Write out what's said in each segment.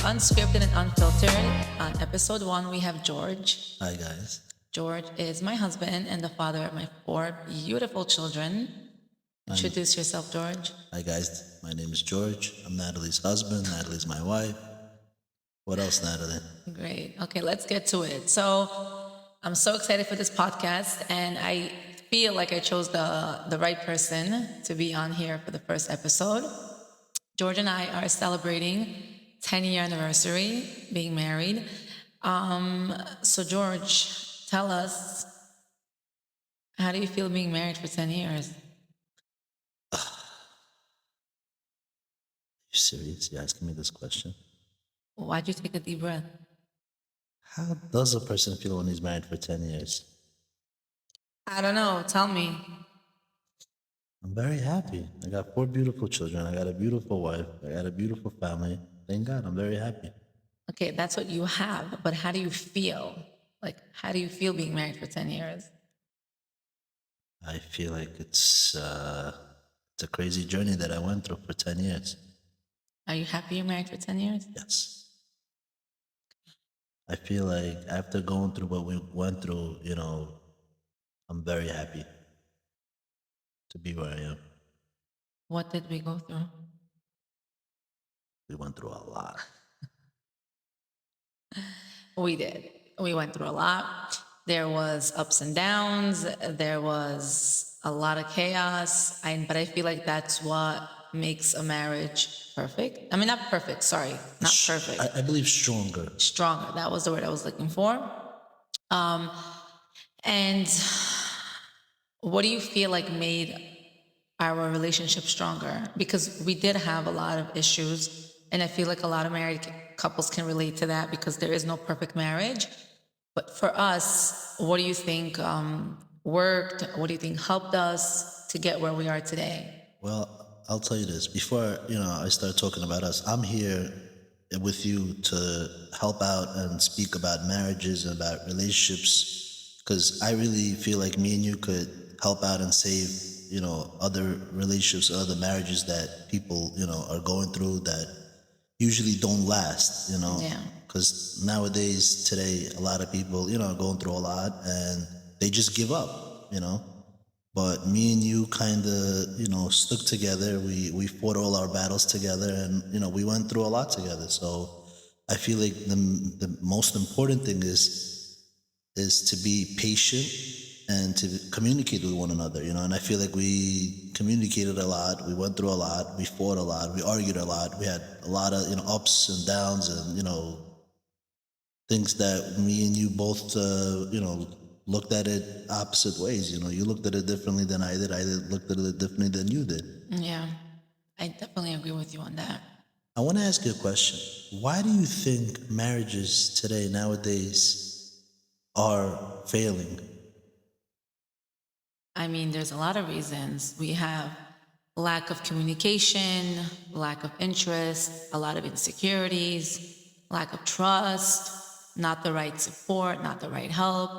Unscripted and Unfiltered. On episode 1, we have George. Hi, guys. George is my husband and the father of my 4 beautiful children. Introduce yourself, George. Hi, guys. My name is George. I'm Natalie's husband. Natalie's my wife. What else, Natalie? Great. Okay, let's get to it. So, I'm so excited for this podcast, and I feel like I chose the right person to be on here for the first episode. George and I are celebrating 10-year anniversary being married. So George, tell us, how do you feel being married for 10 years? You serious? You're asking me this question? Why'd you take a deep breath? How does a person feel when he's married for 10 years? I don't know. Tell me. I'm very happy. I got 4 beautiful children. I got a beautiful wife. I got a beautiful family. Thank God, I'm very happy. Okay, that's what you have, but how do you feel? Like, how do you feel being married for 10 years? I feel like it's a crazy journey that I went through for 10 years. Are you happy you're married for 10 years? Yes. I feel like after going through what we went through, I'm very happy to be where I am. What did we go through? We went through a lot. We did. We went through a lot. There was ups and downs. There was a lot of chaos. But I feel like that's what makes a marriage perfect. I mean, not perfect. Sorry, not perfect. I believe stronger. Stronger. That was the word I was looking for. And what do you feel like made our relationship stronger? Because we did have a lot of issues, and I feel like a lot of married couples can relate to that because there is no perfect marriage. But for us, what do you think worked? What do you think helped us to get where we are today? Well, I'll tell you this. Before, I start talking about us, I'm here with you to help out and speak about marriages and about relationships, because I really feel like me and you could help out and save, other relationships, other marriages that people, are going through that usually don't last, Yeah. because nowadays, today, a lot of people, are going through a lot and they just give up, But me and you kind of, stuck together. We fought all our battles together, and we went through a lot together. So I feel like the most important thing is to be patient and to communicate with one another, And I feel like we communicated a lot. We went through a lot. We fought a lot. We argued a lot. We had a lot of ups and downs, and things that me and you both looked at it opposite ways. You looked at it differently than I did. I looked at it differently than you did. Yeah, I definitely agree with you on that. I want to ask you a question. Why do you think marriages today, nowadays, are failing? I mean, there's a lot of reasons. We have lack of communication, lack of interest, a lot of insecurities, lack of trust, not the right support, not the right help.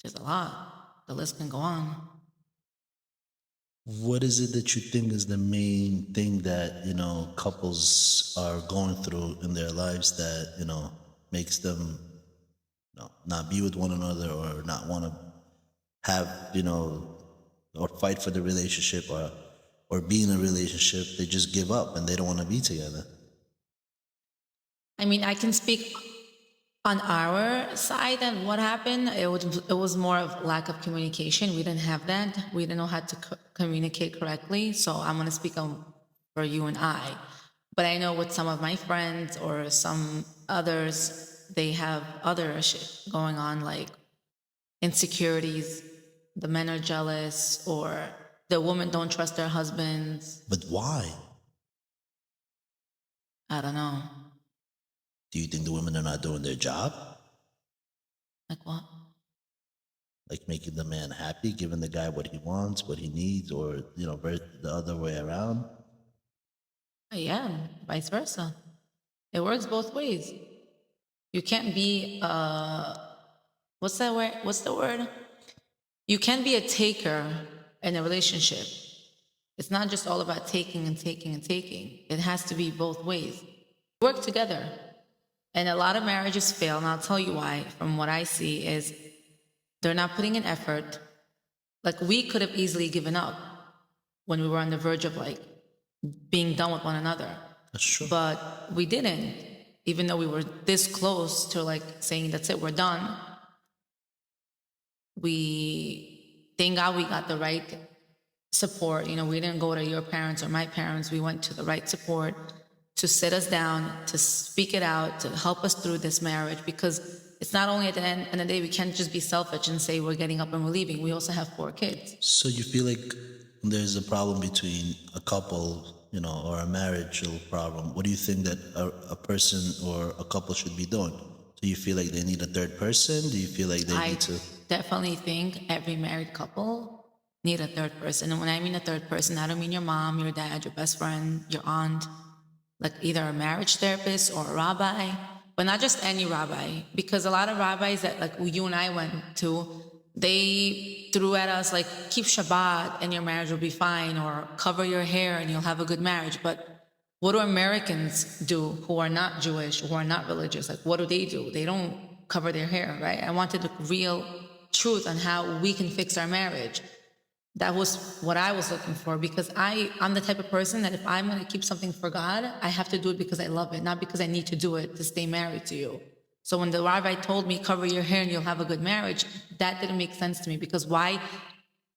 There's a lot. The list can go on. What is it that you think is the main thing that, couples are going through in their lives that, makes them, not be with one another or not want to have, or fight for the relationship or be in a relationship? They just give up and they don't want to be together. I mean, I can speak on our side and what happened. It was more of lack of communication. We didn't have that. We didn't know how to communicate correctly. So I'm going to speak for you and I. But I know with some of my friends or some others, they have other shit going on, like insecurities. The men are jealous, or the women don't trust their husbands. But why? I don't know. Do you think the women are not doing their job? Like what? Like making the man happy, giving the guy what he wants, what he needs, or, the other way around? Yeah, vice versa. It works both ways. You can't be, what's that word? What's the word? You can't be a taker in a relationship. It's not just all about taking and taking and taking. It has to be both ways. work together. And a lot of marriages fail, and I'll tell you why. From what I see is they're not putting in effort. Like, we could have easily given up when we were on the verge of like being done with one another. That's true. But we didn't, even though we were this close to like saying, that's it, we're done. Thank God we got the right support. You know, we didn't go to your parents or my parents. We went to the right support to sit us down, to speak it out, to help us through this marriage, because it's not only at the end of the day, we can't just be selfish and say we're getting up and we're leaving. We also have 4 kids. So you feel like there's a problem between a couple, you know, or a marital problem. What do you think that a person or a couple should be doing? Do you feel like they need a third person? Do you feel like they need to? Definitely think every married couple need a third person. And when I mean a third person, I don't mean your mom, your dad, your best friend, your aunt, like either a marriage therapist or a rabbi, but not just any rabbi, because a lot of rabbis that like you and I went to, they threw at us like, keep Shabbat and your marriage will be fine, or cover your hair and you'll have a good marriage. But what do Americans do who are not Jewish, who are not religious? Like, what do? They don't cover their hair, right? I wanted the real truth on how we can fix our marriage. That was what I was looking for, because I'm the type of person that if I'm going to keep something for God, I have to do it because I love it, not because I need to do it to stay married to you. So when the rabbi told me, cover your hair and you'll have a good marriage, that didn't make sense to me, because why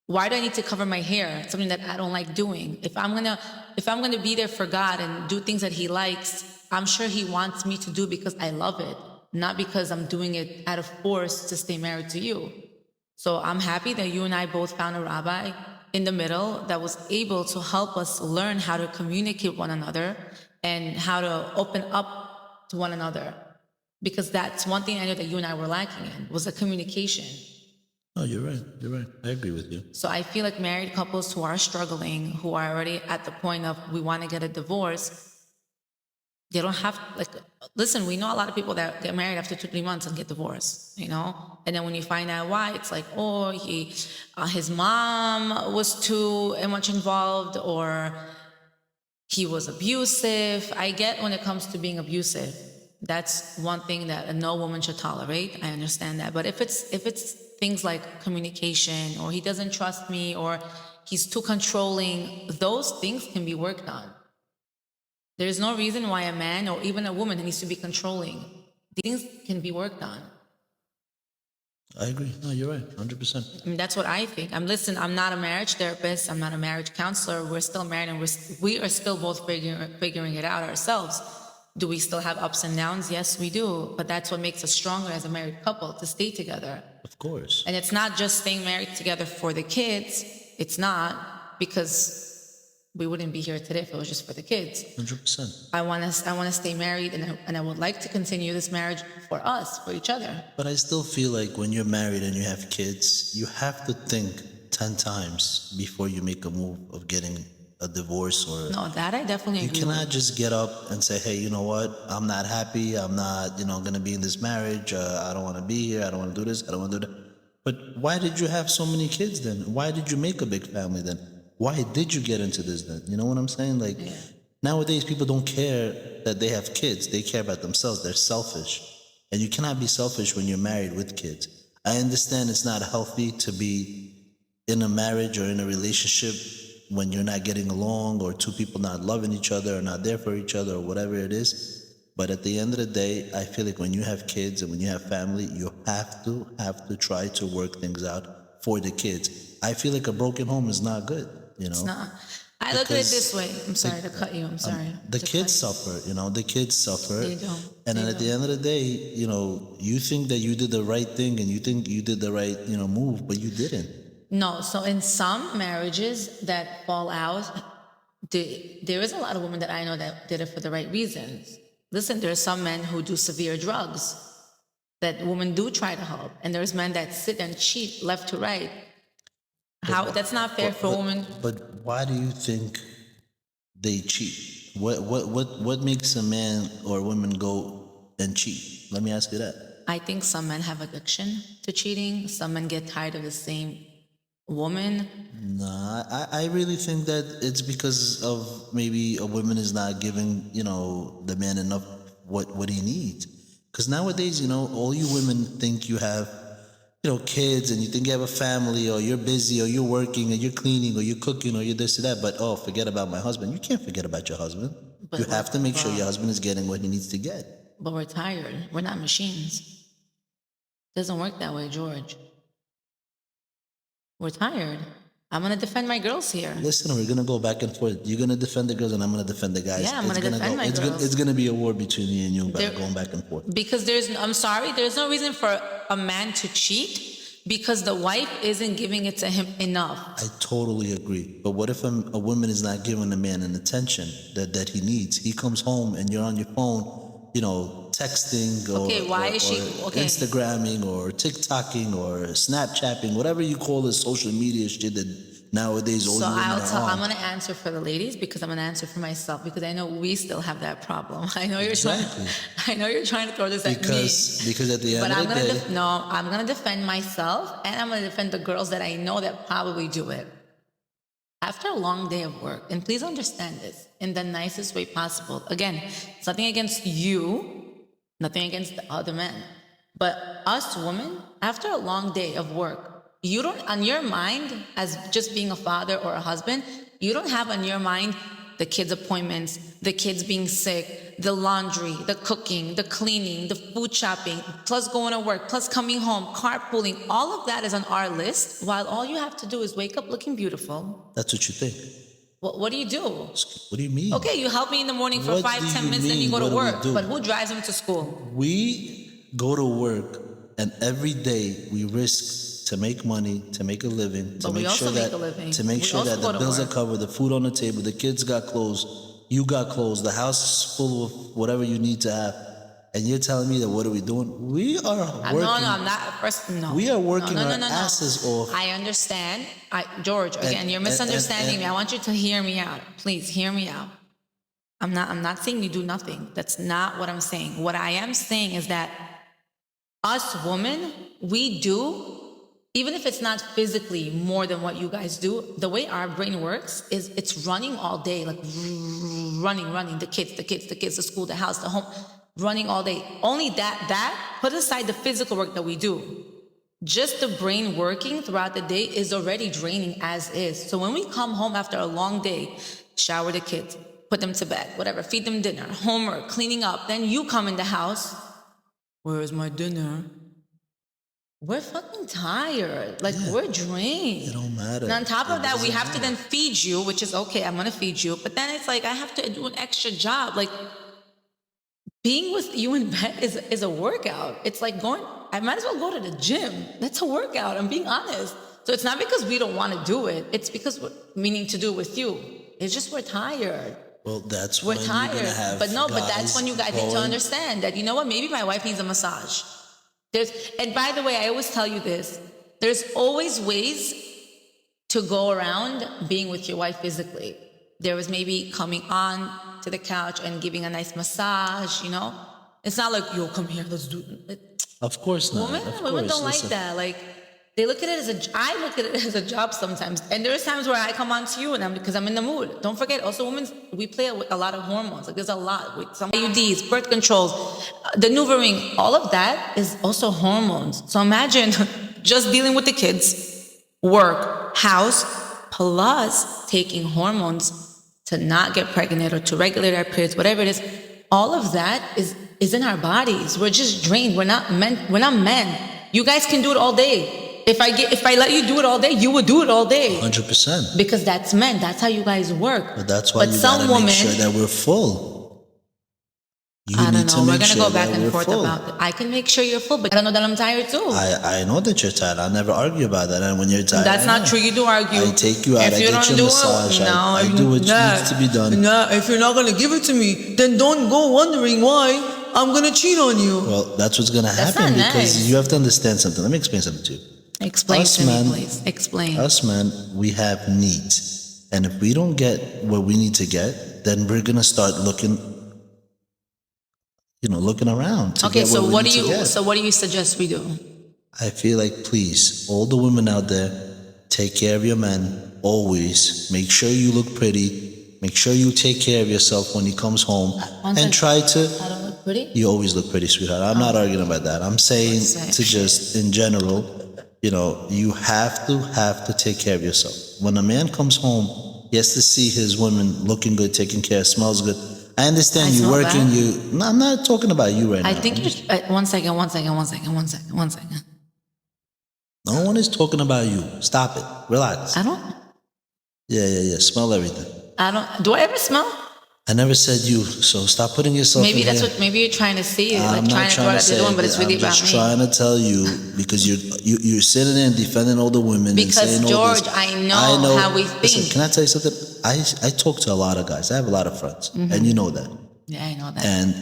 do I need to cover my hair? It's something that I don't like doing. If I'm gonna be there for God and do things that He likes, I'm sure He wants me to do because I love it, not because I'm doing it out of force to stay married to you. So I'm happy that you and I both found a rabbi in the middle that was able to help us learn how to communicate one another and how to open up to one another. Because that's one thing I know that you and I were lacking in, was the communication. Oh, you're right. You're right. I agree with you. So I feel like married couples who are struggling, who are already at the point of we want to get a divorce, they don't have, like, listen, we know a lot of people that get married after 2-3 months and get divorced, you know? And then when you find out why, it's like, oh, his mom was too much involved, or he was abusive. I get when it comes to being abusive, that's one thing that no woman should tolerate. I understand that. But if it's things like communication, or he doesn't trust me, or he's too controlling, those things can be worked on. There's no reason why a man or even a woman needs to be controlling. These things can be worked on. I agree. No, you're right. 100%. I mean, that's what I think. I'm not a marriage therapist. I'm not a marriage counselor. We're still married, and we are still both figuring it out ourselves. Do we still have ups and downs? Yes, we do. But that's what makes us stronger as a married couple, to stay together. Of course. And it's not just staying married together for the kids. It's not, because we wouldn't be here today if it was just for the kids. 100%. I want to stay married, and I would like to continue this marriage for us, for each other. But I still feel like when you're married and you have kids, you have to think 10 times before you make a move of getting a divorce. Or no, that I definitely agree. You cannot just get up and say, hey, you know what? I'm not happy. I'm not, going to be in this marriage. I don't want to be here. I don't want to do this. I don't want to do that. But why did you have so many kids then? Why did you make a big family then? Why did you get into this then? You know what I'm saying? Like, nowadays people don't care that they have kids. They care about themselves. They're selfish. And you cannot be selfish when you're married with kids. I understand it's not healthy to be in a marriage or in a relationship when you're not getting along, or 2 people not loving each other or not there for each other, or whatever it is. But at the end of the day, I feel like when you have kids and when you have family, you have to try to work things out for the kids. I feel like a broken home is not good. It's not. I look at it this way. I'm sorry to cut you. I'm sorry. The kids suffer, the kids suffer. They do. And then at the end of the day, you think that you did the right thing and you think you did the right, move, but you didn't. No. So in some marriages that fall out, there is a lot of women that I know that did it for the right reasons. Listen, there are some men who do severe drugs that women do try to help. And there's men that sit and cheat left to right. That's not fair for a woman. But why do you think they cheat? What makes a man or a woman go and cheat? Let me ask you that. I think some men have addiction to cheating. Some men get tired of the same woman. No, I really think that it's because of maybe a woman is not giving, the man enough what he needs. Because nowadays, all you women think you have, kids, and you think you have a family, or you're busy, or you're working, or you're cleaning, or you're cooking, or you're this or that. But forget about my husband. You can't forget about your husband. But you have to make sure your husband is getting what he needs to get. But we're tired. We're not machines. Doesn't work that way, George. We're tired. I'm gonna defend my girls here. Listen, we're gonna go back and forth. You're gonna defend the girls, and I'm gonna defend the guys. Yeah, I'm gonna defend my girls. It's gonna be a war between me and you, going back and forth. Because there's no reason for a man to cheat because the wife isn't giving it to him enough. I totally agree. But what if a woman is not giving a man an attention that he needs? He comes home and you're on your phone, texting or Instagramming or TikToking or Snapchatting, whatever you call the social media shit that nowadays all women are on. I'm going to answer for the ladies because I'm going to answer for myself because I know we still have that problem. I know you're trying to throw this at me. Because at the end of the day... I'm going to defend myself and I'm going to defend the girls that I know that probably do it. After a long day of work, and please understand this in the nicest way possible. Again, it's nothing against you, nothing against the other men. But us women, after a long day of work, you don't, on your mind, as just being a father or a husband, you don't have on your mind the kids' appointments, the kids being sick, the laundry, the cooking, the cleaning, the food shopping, plus going to work, plus coming home, carpooling. All of that is on our list, while all you have to do is wake up looking beautiful. That's what you think. What do you do? What do you mean? Okay, you help me in the morning for 5-10 minutes, then you go to work. But who drives them to school? We go to work, and every day we risk to make money, to make a living, to make sure that the bills are covered, the food on the table, the kids got clothes, you got clothes, the house is full of whatever you need to have. And you're telling me that what are we doing? We are working. No, I'm not. We are working our asses off. I understand. George, again, you're misunderstanding me. I want you to hear me out. Please hear me out. I'm not saying you do nothing. That's not what I'm saying. What I am saying is that us women, we do, even if it's not physically more than what you guys do, the way our brain works is it's running all day, like running, the kids, the school, the house, the home, running all day. Only that, put aside the physical work that we do. Just the brain working throughout the day is already draining as is. So when we come home after a long day, shower the kids, put them to bed, whatever, feed them dinner, homework, cleaning up, then you come in the house, where is my dinner? We're fucking tired. We're drained. It don't matter. And on top of that, we have to then feed you, which is okay, I'm going to feed you. But then it's like, I have to do an extra job. Being with you in bed is a workout. It's like I might as well go to the gym. That's a workout. I'm being honest. So it's not because we don't want to do it. It's because we need to do it with you. It's just we're tired. Well, that's we're when tired. You're gonna have but that's when you guys need to understand that, you know what, maybe my wife needs a massage. And by the way, I always tell you this, there's always ways to go around being with your wife physically. There was maybe coming on to the couch and giving a nice massage, It's not like, yo, come here, let's do it. Of course not. Women don't like that. They look at it I look at it as a job sometimes. And there's times where I come on to you because I'm in the mood. Don't forget, also women, we play with a lot of hormones. There's a lot with some IUDs, birth controls, the maneuvering, all of that is also hormones. So imagine just dealing with the kids, work, house, plus taking hormones to not get pregnant or to regulate our periods, whatever it is. All of that is in our bodies. We're just drained. We're not men. You guys can do it all day. If I let you do it all day, you would do it all day. 100%. Because that's men. That's how you guys work. But that's why you gotta make sure that we're full. I don't know. We're gonna go back and forth about it. I can make sure you're full, but I don't know that I'm tired too. I know that you're tired. I'll never argue about that. And when you're tired, that's not true. You do argue. I take you out. I get you a massage. I do what needs to be done. No, if you're not gonna give it to me, then don't go wondering why I'm gonna cheat on you. Well, that's what's gonna happen because you have to understand something. Let me explain something to you. Explain to me, please. Explain. Us men, we have needs. And if we don't get what we need to get, then we're going to start looking around. Okay, so what do you suggest we do? I feel like, please, all the women out there, take care of your men, always. Make sure you look pretty. Make sure you take care of yourself when he comes home. And try to... I don't look pretty? You always look pretty, sweetheart. I'm not arguing about that. I'm saying Same. to just, in general, you have to take care of yourself. When a man comes home, he has to see his woman looking good, taking care, smells good. I understand I you smell working, bad? No, I'm not talking about you right now. I think you're. One second. No one is talking about you. Stop it. Relax. I don't. Yeah. Smell everything. Do I ever smell? I never said you, so stop putting yourself Maybe in that's here. what. Maybe you're trying to see. I'm Like not trying to throw it at say the door, but it's really I'm about just me. trying to tell you because you're sitting there and defending all the women. Because and saying all George, this. I know how we Listen, think. can I tell you something? I talk to a lot of guys. I have a lot of friends, and you know that. Yeah, I know that. And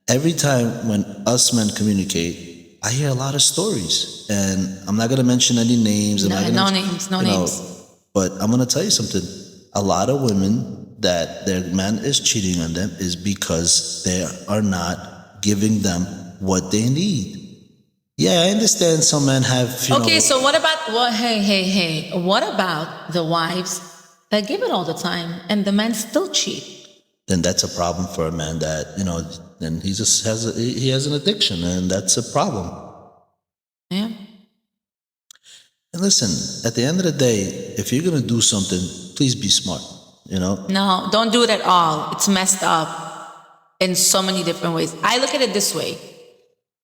every time when us men communicate, I hear a lot of stories, and I'm not gonna mention any names. No names. But I'm gonna tell you something. A lot of women that their man is cheating on them is because they are not giving them what they need. Yeah, I understand some men have, Okay, so what about what? Hey. What about the wives that give it all the time and the men still cheat? Then that's a problem for a man that, then he just he has an addiction, and that's a problem. Yeah. And listen, at the end of the day, if you're gonna do something, please be smart, No, don't do it at all. It's messed up in so many different ways. I look at it this way.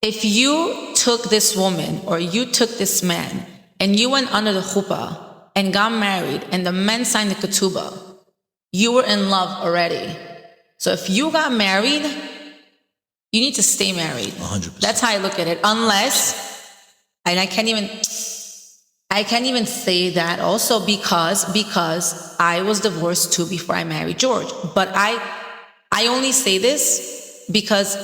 If you took this woman or you took this man and you went under the chuppah and got married and the men signed the ketubah, you were in love already. So if you got married, you need to stay married. 100%. That's how I look at it. Unless, and I can't even say that also because I was divorced too before I married George. But I only say this because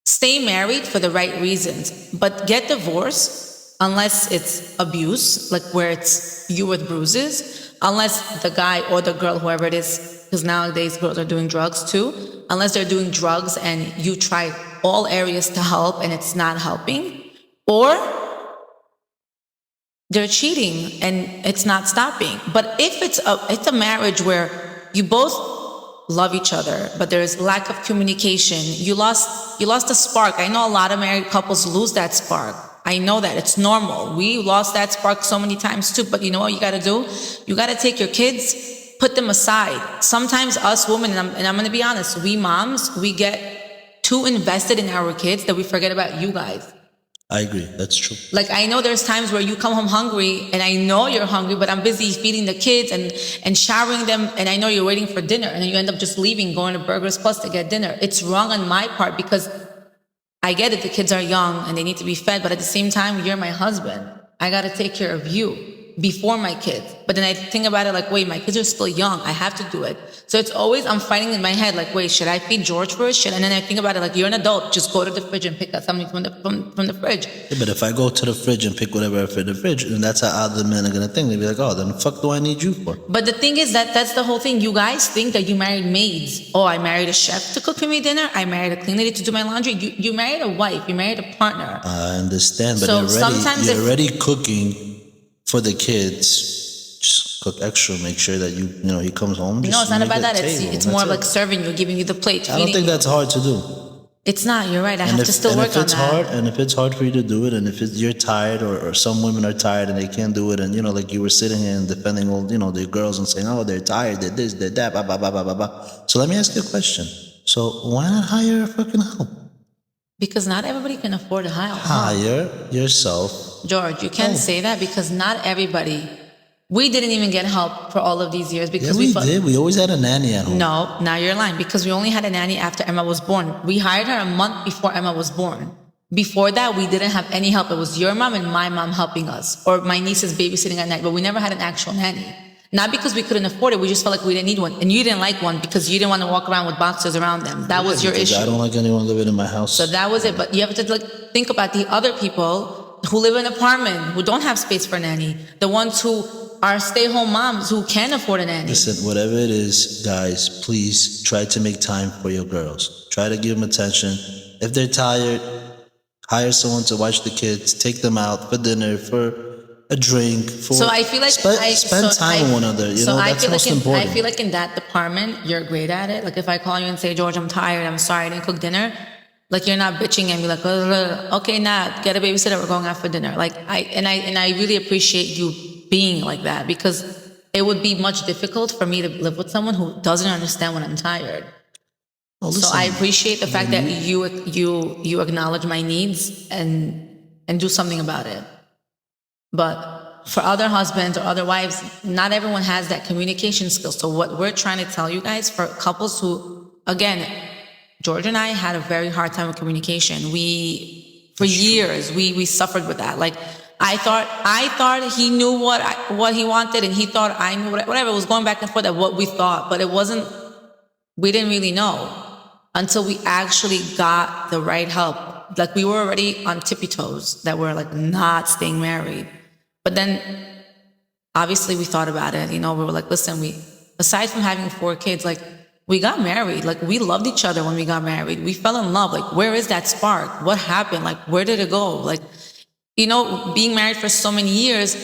stay married for the right reasons, but get divorced unless it's abuse, like where it's you with bruises, unless the guy or the girl, whoever it is, because nowadays girls are doing drugs too, unless they're doing drugs and you try all areas to help and it's not helping, or they're cheating and it's not stopping. But if it's a marriage where you both love each other, but there's lack of communication, you lost the spark. I know a lot of married couples lose that spark. I know that it's normal. We lost that spark so many times too. But you know what you got to do? You got to take your kids, put them aside. Sometimes us women, and I'm going to be honest, we moms, we get too invested in our kids that we forget about you guys. I agree. That's true. Like, I know there's times where you come home hungry and I know you're hungry, but I'm busy feeding the kids and showering them. And I know you're waiting for dinner and then you end up just leaving, going to Burgers Plus to get dinner. It's wrong on my part because I get it. The kids are young and they need to be fed. But at the same time, you're my husband. I got to take care of you before my kids. But then I think about it like, wait, my kids are still young. I have to do it. So it's always, I'm fighting in my head like, wait, should I feed George first? And then I think about it like, you're an adult. Just go to the fridge and pick up something from the fridge. Yeah, but if I go to the fridge and pick whatever from the fridge, then that's how other men are going to think. They'll be like, oh, then the fuck do I need you for? But the thing is that's the whole thing. You guys think that you married maids. Oh, I married a chef to cook for me dinner. I married a clean lady to do my laundry. You married a wife. You married a partner. I understand, but So you're sometimes you're already cooking for the kids. Just cook extra. Make sure that he comes home. No, it's not about that. It's more it. like serving you, giving you the plate. I don't think that's hard to do. It's not. You're right. I have to still work on that. Hard, and if it's hard for you to do it, and if you're tired, or some women are tired and they can't do it, and like you were sitting here and defending all the girls and saying, oh, they're tired, they're this, they're that, blah blah blah blah blah blah. So let me ask you a question. So why not hire a fucking help? Because not everybody can afford a help. Hire yourself. George, you can't say that because not everybody. We didn't even get help for all of these years because we did. We always had a nanny at home. No, now you're lying because we only had a nanny after Emma was born. We hired her a month before Emma was born. Before that, we didn't have any help. It was your mom and my mom helping us, or my niece's babysitting at night, but we never had an actual nanny. Not because we couldn't afford it, we just felt like we didn't need one. And you didn't like one because you didn't want to walk around with boxers around them. That was your issue. I don't like anyone living in my house. So that was it. But you have to think about the other people who live in an apartment, who don't have space for a nanny. The ones who are stay-home moms who can't afford a nanny. Listen, whatever it is, guys, please try to make time for your girls. Try to give them attention. If they're tired, hire someone to watch the kids, take them out for dinner, for a drink. For So I feel like spend time with one another. You know, that's most important. I feel like in that department, you're great at it. Like if I call you and say, George, I'm tired, I'm sorry, I didn't cook dinner. Like you're not bitching and be like, okay, nah, get a babysitter, we're going out for dinner. Like I really appreciate you being like that, because it would be much difficult for me to live with someone who doesn't understand when I'm tired. Oh, So listen, I appreciate the fact that you acknowledge my needs and do something about it. But for other husbands or other wives, not everyone has that communication skill. So what we're trying to tell you guys, for couples who, again, George and I had a very hard time with communication. For years, we suffered with that. Like I thought he knew what he wanted, and he thought I knew whatever. It was going back and forth at what we thought, but it wasn't. We didn't really know until we actually got the right help. Like we were already on tippy toes that we're like not staying married. But then obviously we thought about it. You know, we were like, listen, aside from having 4 kids, like we got married. Like we loved each other when we got married. We fell in love. Like where is that spark? What happened? Like where did it go? Like, you know, being married for so many years,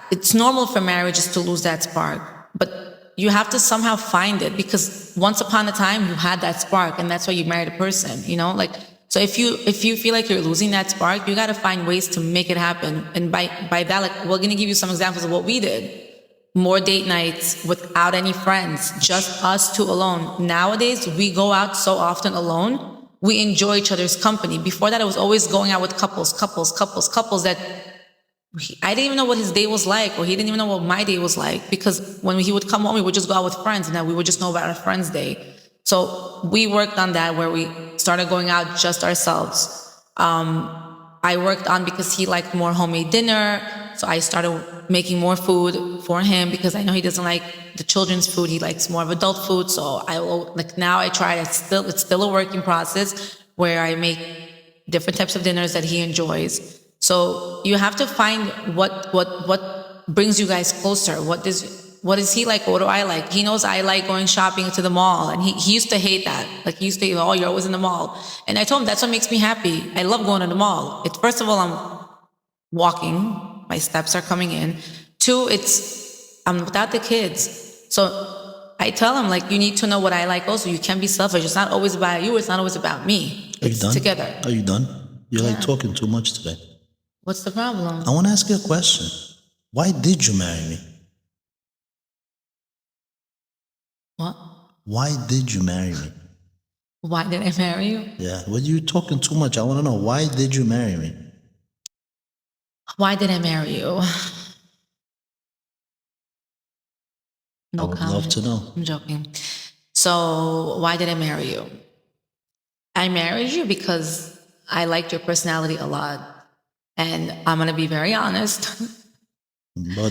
it's normal for marriages to lose that spark. But you have to somehow find it, because once upon a time you had that spark, and that's why you married a person, you know, like, so if you feel like you're losing that spark, you got to find ways to make it happen. And by that, like, we're going to give you some examples of what we did. More date nights without any friends, just us 2 alone. Nowadays, we go out so often alone. We enjoy each other's company. Before that, it was always going out with couples that I didn't even know what his day was like, or he didn't even know what my day was like, because when he would come home, we would just go out with friends, and then we would just know about our friend's day. So we worked on that, where we started going out just ourselves. I worked on, because he liked more homemade dinner, so I started making more food for him, because I know he doesn't like the children's food. He likes more of adult food. So now I try. It's still a working process where I make different types of dinners that he enjoys. So you have to find what brings you guys closer. What is he like? What do I like? He knows I like going shopping to the mall, and he used to hate that. Like he used to, oh, you're always in the mall. And I told him that's what makes me happy. I love going to the mall. First of all, I'm walking. My steps are coming in. 2, I'm without the kids. So I tell him, like, you need to know what I like also. You can't be selfish. It's not always about you. It's not always about me. It's together. Are you done? You're like talking too much today. What's the problem? I want to ask you a question. Why did you marry me? What? Why did you marry me? Why did I marry you? Yeah, well, you're talking too much. I want to know, why did you marry me? Why did I marry you? No I would comment. love to know. I'm joking. So why did I marry you? I married you because I liked your personality a lot. And I'm going to be very honest. I'm going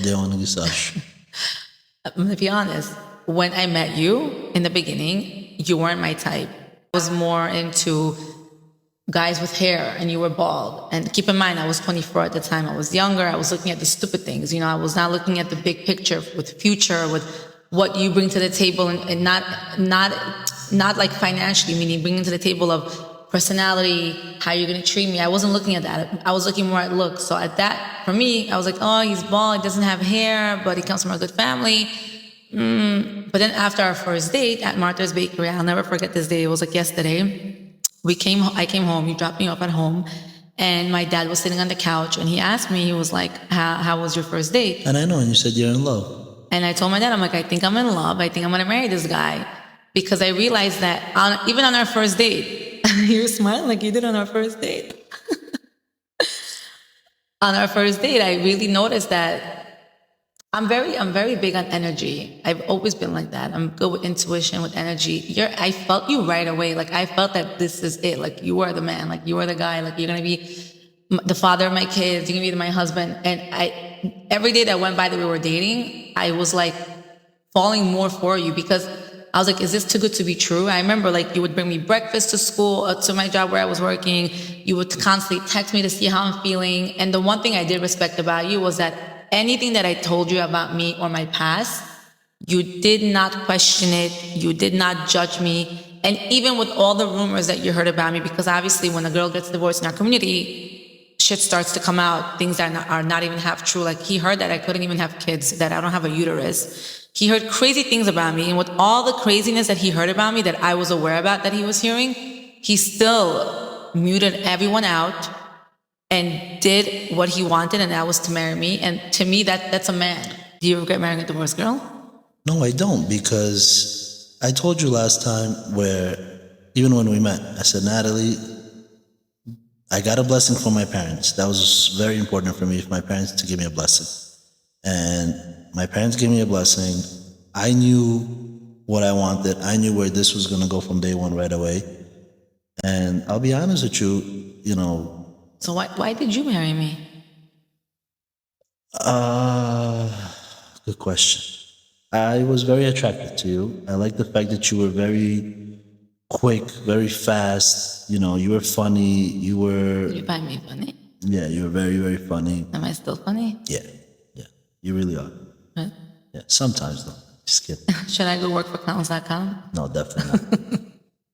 to be honest. When I met you in the beginning, you weren't my type. I was more into guys with hair, and you were bald. And keep in mind, I was 24 at the time. I was younger. I was looking at the stupid things. You know, I was not looking at the big picture with future, with what you bring to the table, and not like financially, meaning bringing to the table of personality, how you're going to treat me. I wasn't looking at that. I was looking more at looks. So at that, for me, I was like, oh, he's bald, he doesn't have hair, but he comes from a good family. But then after our first date at Martha's Bakery, I'll never forget this day. It was like yesterday. I came home, he dropped me off at home, and my dad was sitting on the couch, and he asked me, he was like, how was your first date? And I know, and you said you're in love. And I told my dad, I'm like, I think I'm in love. I think I'm going to marry this guy. Because I realized that even on our first date, you're smiling like you did on our first date. On our first date, I really noticed that I'm very big on energy. I've always been like that. I'm good with intuition, with energy. I felt you right away. Like I felt that this is it. Like you are the man. Like you are the guy. Like you're going to be the father of my kids. You're going to be my husband. And every day that went by that we were dating, I was like falling more for you, because I was like, is this too good to be true? I remember like you would bring me breakfast to school, to my job where I was working. You would constantly text me to see how I'm feeling. And the one thing I did respect about you was that anything that I told you about me or my past, you did not question it. You did not judge me. And even with all the rumors that you heard about me, because obviously when a girl gets divorced in our community, shit starts to come out, things that are not even half true. Like he heard that I couldn't even have kids, that I don't have a uterus. He heard crazy things about me. And with all the craziness that he heard about me that I was aware about that he was hearing, he still muted everyone out and did what he wanted, and that was to marry me. And to me, that's a man. Do you regret marrying a divorced girl? No, I don't, because I told you last time where, even when we met, I said, Natalie, I got a blessing from my parents. That was very important for me, for my parents to give me a blessing. And my parents gave me a blessing. I knew what I wanted. I knew where this was going to go from day one right away. And I'll be honest with you, you know. So why did you marry me? Good question. I was very attracted to you. I like the fact that you were very quick, very fast. You know, you were funny. You find me funny? Yeah, you were very, very funny. Am I still funny? Yeah, you really are. Huh? Yeah, sometimes though. Just kidding. Should I go work for clowns.com? No, definitely not.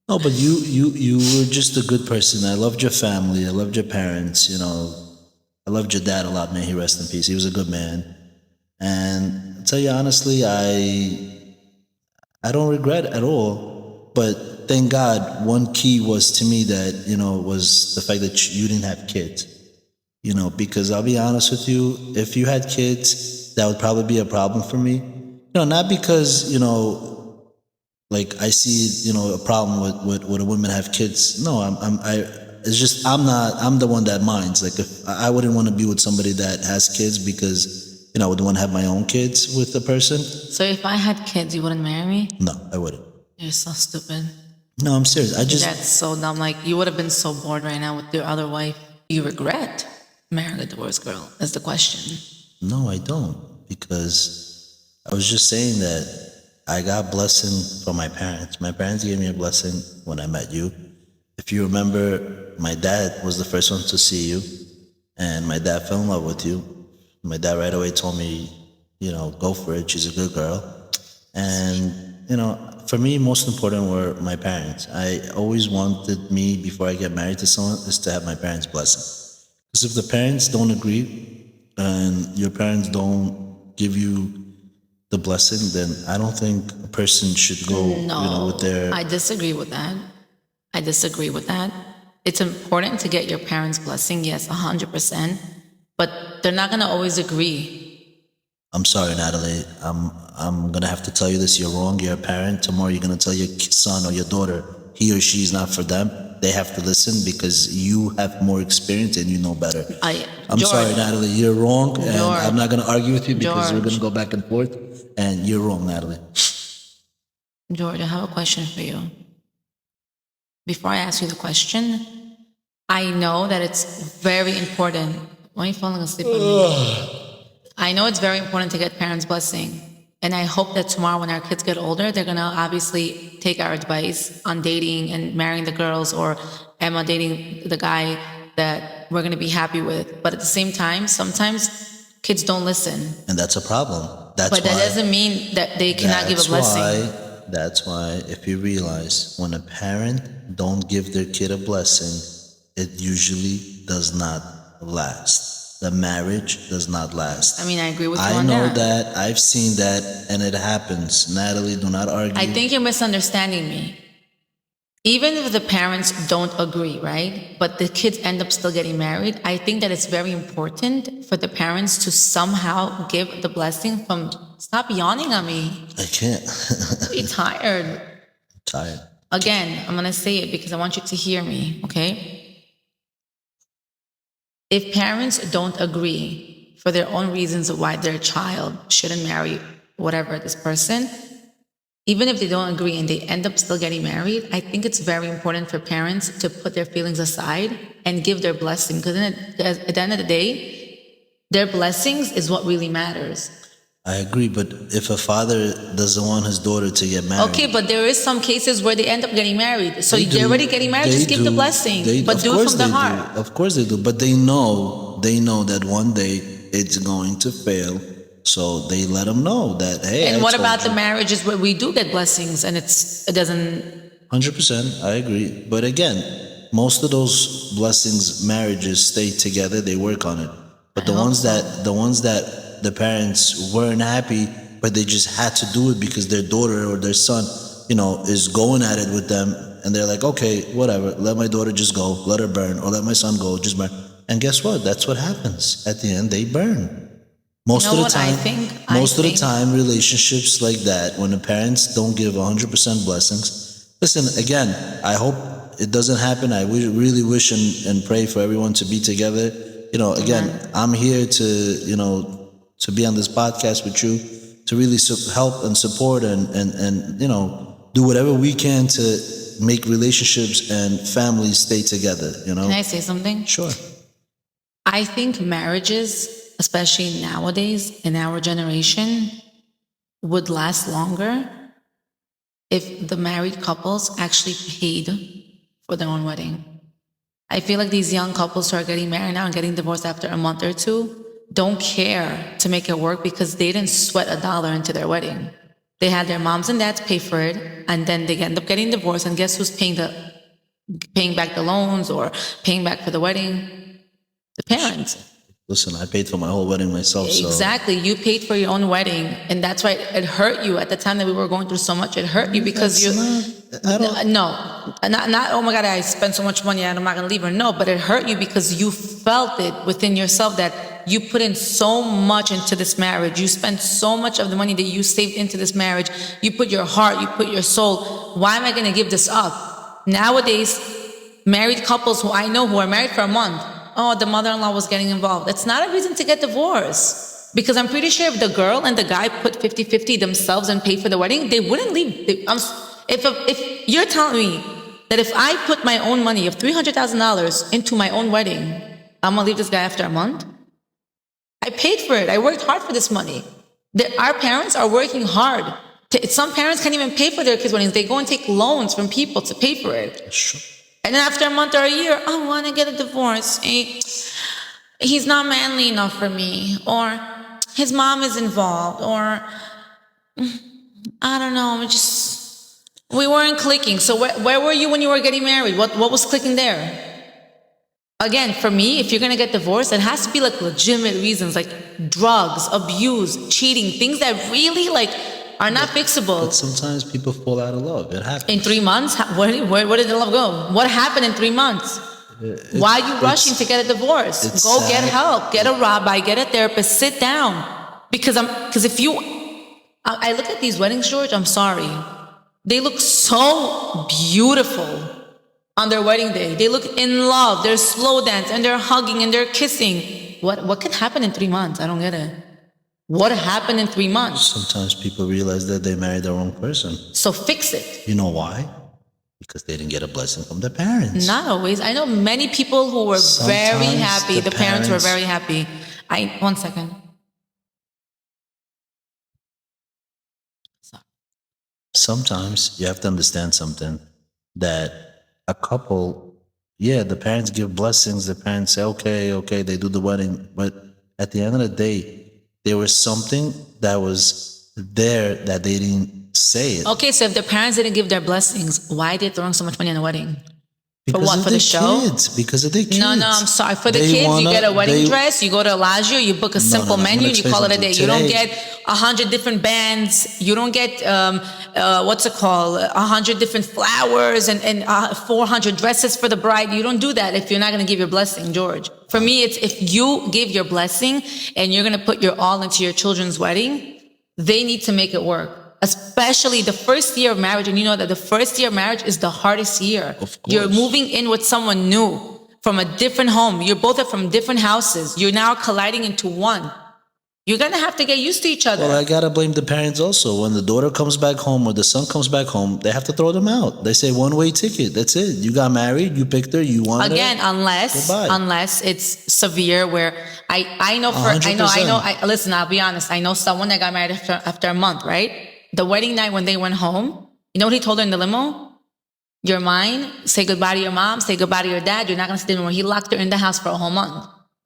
No, but you were just a good person. I loved your family. I loved your parents. You know, I loved your dad a lot. May he rest in peace. He was a good man. And I'll tell you honestly, I don't regret at all. But thank God, one key was to me that, you know, was the fact that you didn't have kids. You know, because I'll be honest with you, if you had kids, that would probably be a problem for me. You know, not because, you know, like I see, you know, a problem with a woman have kids. No, it's just, I'm the one that minds. Like if I wouldn't want to be with somebody that has kids because, you know, I would want to have my own kids with the person. So if I had kids, you wouldn't marry me? No, I wouldn't. You're so stupid. No, I'm serious. That's so dumb. Like you would have been so bored right now with your other wife. You regret marrying a divorced girl? That's the question. No, I don't, because I was just saying that I got blessing from my parents. My parents gave me a blessing when I met you. If you remember, my dad was the first one to see you, and my dad fell in love with you. My dad right away told me, you know, go for it. She's a good girl. And, you know, for me, most important were my parents. I always wanted me, before I get married to someone, is to have my parents' blessing. Because if the parents don't agree and your parents don't give you the blessing, then I don't think a person should go, you know, with their... I disagree with that. It's important to get your parents' blessing, yes, 100%. But they're not going to always agree. I'm sorry, Natalie. I'm going to have to tell you this. You're wrong. You're a parent. Tomorrow you're going to tell your son or your daughter he or she is not for them. They have to listen because you have more experience and you know better. I'm sorry, Natalie. You're wrong. And I'm not going to argue with you because we're going to go back and forth. And you're wrong, Natalie. George, I have a question for you. Before I ask you the question, I know that it's very important. Why are you falling asleep on me? I know it's very important to get parents' blessing. And I hope that tomorrow when our kids get older, they're going to obviously take our advice on dating and marrying the girls, or Emma dating the guy that we're going to be happy with. But at the same time, sometimes kids don't listen. And that's a problem. But that doesn't mean that they cannot give a blessing. That's why if you realize when a parent don't give their kid a blessing, it usually does not last. The marriage does not last. I mean, I agree with you on that. I know that. that. I've seen that, and it happens. Natalie, do not argue. I think you're misunderstanding me. Even if the parents don't agree, right? But the kids end up still getting married, I think that it's very important for the parents to somehow give the blessing from... Stop yawning at me. I can't. I'm tired. I'm tired. Again, I'm going to say it because I want you to hear me, okay? If parents don't agree for their own reasons of why their child shouldn't marry whatever this person, even if they don't agree and they end up still getting married, I think it's very important for parents to put their feelings aside and give their blessing. Because at the end of the day, their blessings is what really matters. I agree, but if a father doesn't want his daughter to get married... Okay, but there is some cases where they end up getting married. So they're already getting married, just give the blessing. But do it from the heart. Of course they do. But they know that one day it's going to fail. So they let them know that, hey... And what about the marriages where we do get blessings and it doesn't... 100%, I agree. But again, most of those blessings, marriages stay together. They work on it. But the ones that the parents weren't happy, but they just had to do it because their daughter or their son, is going at it with them, and they're like, okay, whatever, let my daughter just go, let her burn, or let my son go, just burn. And guess what? That's what happens. At the end, they burn. Most of the time, relationships like that, when the parents don't give 100% blessings. Listen, again, I hope it doesn't happen. I really wish and pray for everyone to be together. Again, I'm here to be on this podcast with you, to really help and support and do whatever we can to make relationships and families stay together. Can I say something? Sure. I think marriages, especially nowadays in our generation, would last longer if the married couples actually paid for their own wedding. I feel like these young couples who are getting married now and getting divorced after a month or two don't care to make it work because they didn't sweat a dollar into their wedding. They had their moms and dads pay for it, and then they end up getting divorced, and guess who's paying back the loans or paying back for the wedding? The parents. Listen, I paid for my whole wedding myself. Exactly. You paid for your own wedding. And that's why it hurt you at the time that we were going through so much. It hurt you because not, oh my God, I spent so much money and I'm not going to leave her. No, but it hurt you because you felt it within yourself that you put in so much into this marriage. You spent so much of the money that you saved into this marriage. You put your heart, you put your soul. Why am I going to give this up? Nowadays, married couples who I know who are married for a month, oh, the mother-in-law was getting involved. That's not a reason to get divorced. Because I'm pretty sure if the girl and the guy put 50-50 themselves and paid for the wedding, they wouldn't leave. If you're telling me that if I put my own money of $300,000 into my own wedding, I'm going to leave this guy after a month? I paid for it. I worked hard for this money. Our parents are working hard. Some parents can't even pay for their kids' weddings. They go and take loans from people to pay for it. Sure. And then after a month or a year, I want to get a divorce. He's not manly enough for me. Or his mom is involved. Or I don't know, we weren't clicking. So where were you when you were getting married? What was clicking there? Again, for me, if you're going to get divorced, it has to be like legitimate reasons, like drugs, abuse, cheating, things that really are not fixable. But sometimes people fall out of love. It happens. In 3 months? Where did the love go? What happened in 3 months? Why are you rushing to get a divorce? Go sad. Get help. Get a rabbi. Get a therapist. Sit down. Because if I look at these weddings, George, I'm sorry. They look so beautiful on their wedding day. They look in love. They're slow dance and they're hugging and they're kissing. What could happen in 3 months? I don't get it. What happened in 3 months? Sometimes people realize that they married the wrong person. So fix it. You know why? Because they didn't get a blessing from their parents. Not always. I know many people who were very happy. The parents were very happy. 1 second. Sometimes you have to understand something, that a couple, the parents give blessings. The parents say, okay, they do the wedding. But at the end of the day, there was something that was there that they didn't say it. Okay, so if the parents didn't give their blessings, why are they throwing so much money on the wedding? Because for what? For the show? Because of their kids. No, I'm sorry. For the kids, you get a wedding dress, you go to Elagio, you book a simple menu, and you call it a day. You don't get 100 different bands. You don't get, 100 different flowers and 400 dresses for the bride. You don't do that if you're not going to give your blessing, George. For me, it's if you give your blessing and you're going to put your all into your children's wedding, they need to make it work. Especially the first year of marriage. And you know that the first year of marriage is the hardest year. Of course. You're moving in with someone new from a different home. You're both from different houses. You're now colliding into one. You're going to have to get used to each other. Well, I got to blame the parents also. When the daughter comes back home or the son comes back home, they have to throw them out. They say one-way ticket. That's it. You got married. You picked her. You wanted her. Again, unless it's severe where listen, I'll be honest. I know someone that got married after a month, right? The wedding night when they went home, you know what he told her in the limo? You're mine. Say goodbye to your mom. Say goodbye to your dad. You're not going to stay anymore. He locked her in the house for a whole month.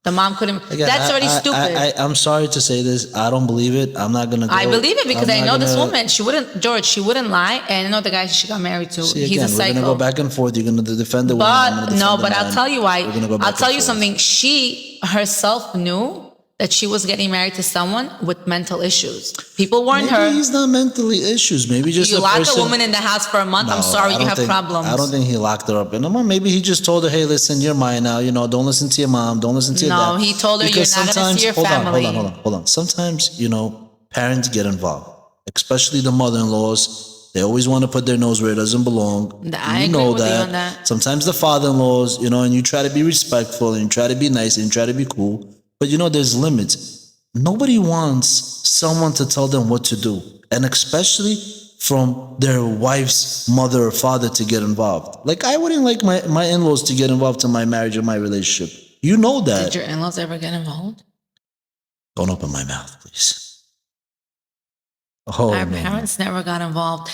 The mom couldn't. Again, That's already stupid. I'm sorry to say this. I don't believe it. I'm not gonna. I believe it because I know this gonna, woman. She wouldn't, George. She wouldn't lie, and I know the guy she got married to. See, He's again, a psycho. we're gonna go back and forth. You're gonna defend the woman. I'm gonna But defend no, the but man. I'll tell you why. We're gonna go back I'll tell and you forth. something. She herself knew that she was getting married to someone with mental issues. People warned Maybe her. he's not mentally issues. Maybe just You a lock person. a woman in the house for a month. I'm No, sorry, I you don't have think- problems. I don't think he locked her up in a month. Maybe he just told her, "Hey, listen, you're mine now. You know, don't listen to your mom. Don't listen to your dad." No, he told her, Because "You're not gonna sometimes- see your hold family." Hold on. Sometimes, parents get involved, especially the mother-in-laws. They always want to put their nose where it doesn't belong. I agree with you on that. Sometimes the father-in-laws, and you try to be respectful and you try to be nice and you try to be cool, but there's limits. Nobody wants someone to tell them what to do, and especially from their wife's mother or father to get involved. Like, I wouldn't like my in-laws to get involved in my marriage or my relationship. You know that. Did your in-laws ever get involved? Don't open my mouth, please. Oh, Our no. parents never got involved.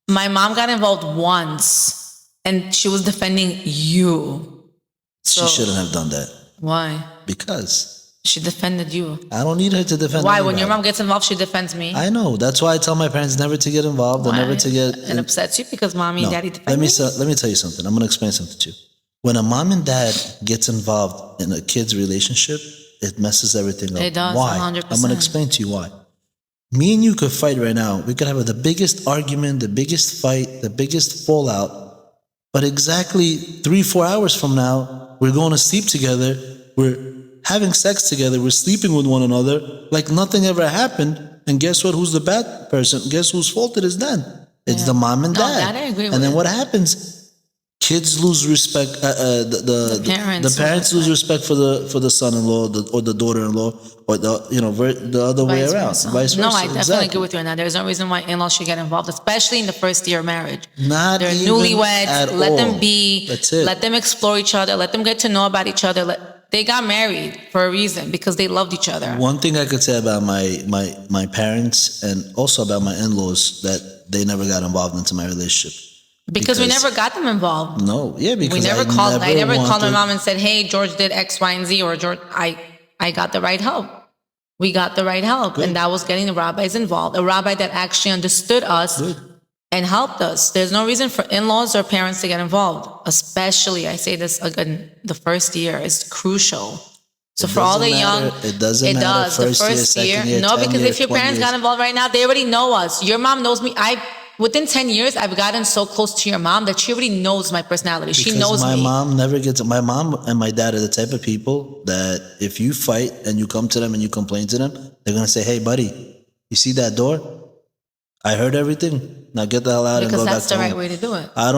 My mom got involved once, and she was defending you. She shouldn't have done that. Why? Because She defended you. I don't need her to defend Why? anybody. When your mom gets involved, she defends me. I know. That's why I tell my parents never to get involved and never to get... It upsets you because mommy and daddy defend let me? me tell you something. I'm going to explain something to you. When a mom and dad gets involved in a kid's relationship, it messes everything up. It does, Why? 100%. I'm going to explain to you why. Me and you could fight right now. We could have the biggest argument, the biggest fight, the biggest fallout. But exactly 3-4 hours from now, we're going to sleep together. We're having sex together. We're sleeping with one another like nothing ever happened. And guess what? Who's the bad person? Guess whose fault it is then? It's the mom and No, dad. that I agree with. And then what happens? Kids lose respect. The parents lose respect for the son-in-law or the daughter-in-law or the other way Vice around. versa. Vice versa. No, I definitely Exactly. agree with you on that. There's no reason why in-laws should get involved, especially in the first year of marriage. Not They're even newlyweds. at Let all. them be. That's it. Let them explore each other. Let them get to know about each other. They got married for a reason because they loved each other. One thing I could say about my parents and also about my in-laws that they never got involved into my relationship. Because we never got them involved. No, yeah, because We never I called. I never called my wanted- mom and said, "Hey, George did X, Y, and Z," or George, I got the right help. We got the right help, and that was getting the rabbis involved. A rabbi that actually understood us and helped us. There's no reason for in-laws or parents to get involved, especially, I say this again, the first year is crucial. So for all the young, it doesn't matter. does. The first year, no, 10 because years, if your 20 parents years. got involved right now, they already know us. Your mom knows me. Within 10 years, I've gotten so close to your mom that she already knows my personality. She Because knows my me. mom never gets. My mom and my dad are the type of people that if you fight and you come to them and you complain to them, they're gonna say, "Hey, buddy, you see that door? I heard everything. Now get the hell out Because and go that's back the to right home. way to do it. I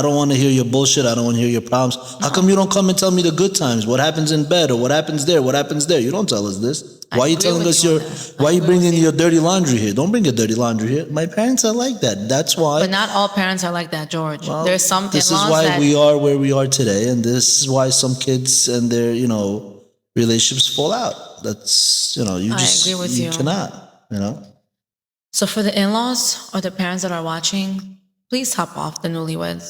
don't want to hear your bullshit. I don't want to hear your problems. How come you don't come and tell me the good times? What happens in bed or what happens there? What happens there? You don't tell us this. Why are you agree telling with us you your? on that. Why are you agree with bringing you. your dirty laundry here? Don't bring your dirty laundry here. My parents are like that. That's why. But not all parents are like that, George. Well, There's some This is in-laws why that we are where we are today, and this is why some kids and their relationships fall out. That's you I just agree with you. cannot. So for the in-laws or the parents that are watching, please hop off the newlyweds.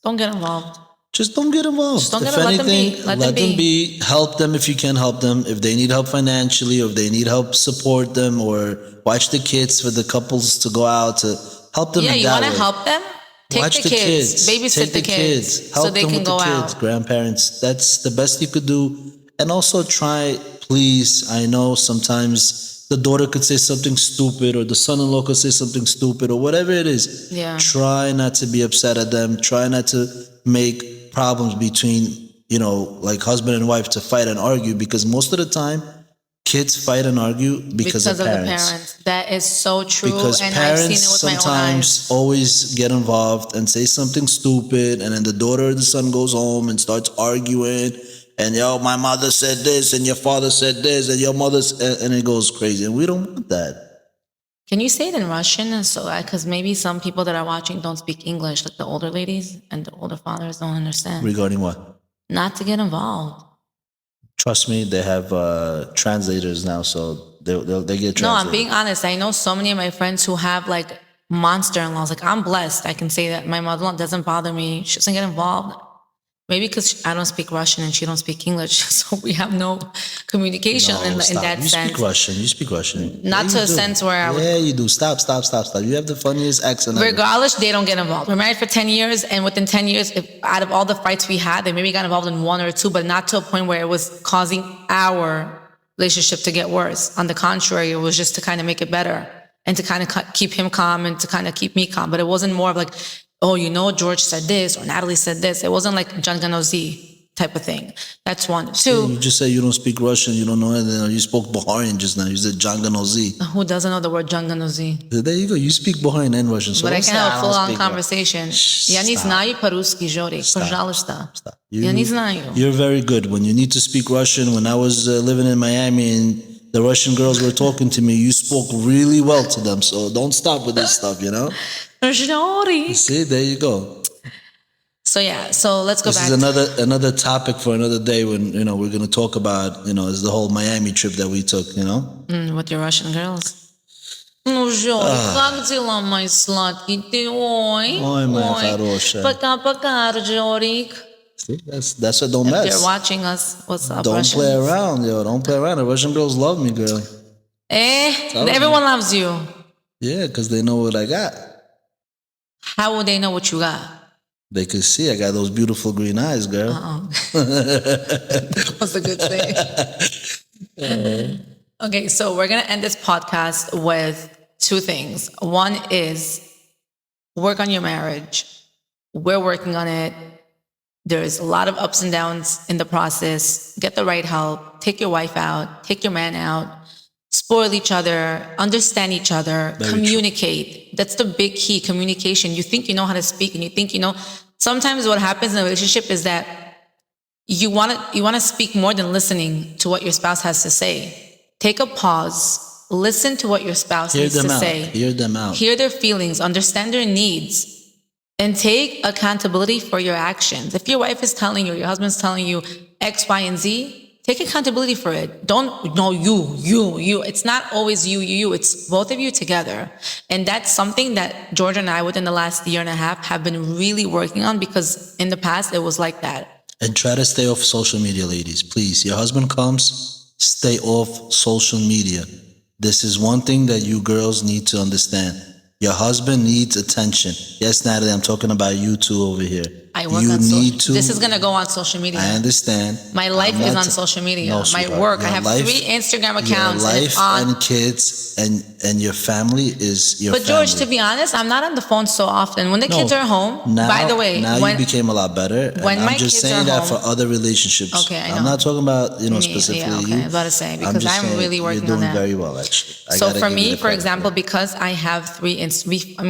Don't get involved. Just don't get involved. Just don't If get involved. Let them anything, be. Let them be. Help them if you can help them. If they need help financially, or if they need help, support them, or watch the kids for the couples to go out to help them. Yeah, in you that want to way. help them? Take Watch the kids. Babysit Take the kids. Help So they them can with go the kids, out. grandparents. That's the best you could do. And also try, please. I know sometimes the daughter could say something stupid, or the son-in-law could say something stupid, or whatever it is. Yeah. Try not to be upset at them. Try not to make problems between, like husband and wife to fight and argue, because most of the time, kids fight and argue because of the parents. parents. That is so true. Because and parents I've seen it with my own eyes. sometimes always get involved and say something stupid, and then the daughter or the son goes home and starts arguing, and my mother said this, and your father said this, and your mother's, and it goes crazy. And we don't want that. Can you say it in Russian? So, because maybe some people that are watching don't speak English, like the older ladies and the older fathers don't understand. Regarding what? Not to get involved. Trust me, they have translators now, so they get translated. No, I'm being honest. I know so many of my friends who have like monster-in-laws. Like I'm blessed. I can say that my mother-in-law doesn't bother me. She doesn't get involved. Maybe because I don't speak Russian and she don't speak English, so we have no communication in Stop. that You sense. speak Russian. You speak Russian. Not Yeah, to you a do. sense where I would. Yeah, you do. Stop. You have the funniest accent ever. Regardless, they don't get involved. We're married for 10 years, and within 10 years, out of all the fights we had, they maybe got involved in one or two, but not to a point where it was causing our relationship to get worse. On the contrary, it was just to kind of make it better and to kind of keep him calm and to kind of keep me calm. But it wasn't more of like, oh, George said this or Natalie said this. It wasn't like Janganozi type of thing. That's one. Two. You just say you don't speak Russian, you don't know anything. You spoke Baharian just now. You said Janganozi. Who doesn't know the word Janganozi? There you go. You speak Baharian and Russian. So But I don't can say have a don't full-on speak conversation. Я не знаю по-русски, Жорик. Пожалуйста. Я не знаю. You're very good. When you need to speak Russian, when I was living in Miami and the Russian girls were talking to me, you spoke really well to them. So don't stop with this stuff, Жорик. See, there you go. So let's go This back. is another topic for another day when, we're going to talk about, is the whole Miami trip that we took, With your Russian girls. Ну, Жорик, как дела, мой сладкий ты? Ой, моя хорошая. Пока-пока, Жорик. See, that's what don't If mess. you're watching us, what's up, Don't Russians? play around, Don't play around. The Russian girls love me, girl. Everyone loves you. Yeah, because they know what I got. How will they know what you got? They could see I got those beautiful green eyes, girl. That was a good thing. Okay, so we're going to end this podcast with two things. One is work on your marriage. We're working on it. There's a lot of ups and downs in the process. Get the right help. Take your wife out. Take your man out. Spoil each other. Understand each other. Very communicate. That's the big key, communication. You think you know how to speak and you think Sometimes what happens in a relationship is that you want to speak more than listening to what your spouse has to say. Take a pause. Listen to what your spouse needs to say. Hear them out. Hear their feelings. Understand their needs. And take accountability for your actions. If your wife is telling you, your husband's telling you X, Y, and Z, take accountability for it. You. It's not always you. It's both of you together. And that's something that George and I, within the last year and a half, have been really working on because in the past, it was like that. And try to stay off social media, ladies. Please. Your husband comes, stay off social media. This is one thing that you girls need to understand. Your husband needs attention. Yes, Natalie, I'm talking about you two over here. I work you on need to. This is going to go on social media. I understand. My life is on social media. No, My sweetheart. work. Your I have life, 3 Instagram accounts. Your life and kids and your family is your But family. George, to be honest, I'm not on the phone so often. When the kids are home, by the way, now you became a lot better. when I'm my just kids saying are that home- for other relationships. Okay, I know. I'm not talking about specifically yeah, okay, you. I was about to say, because just I'm saying really working you're on doing that. very well, actually. I So gotta for give you me, the for credit example, it. because I have 3,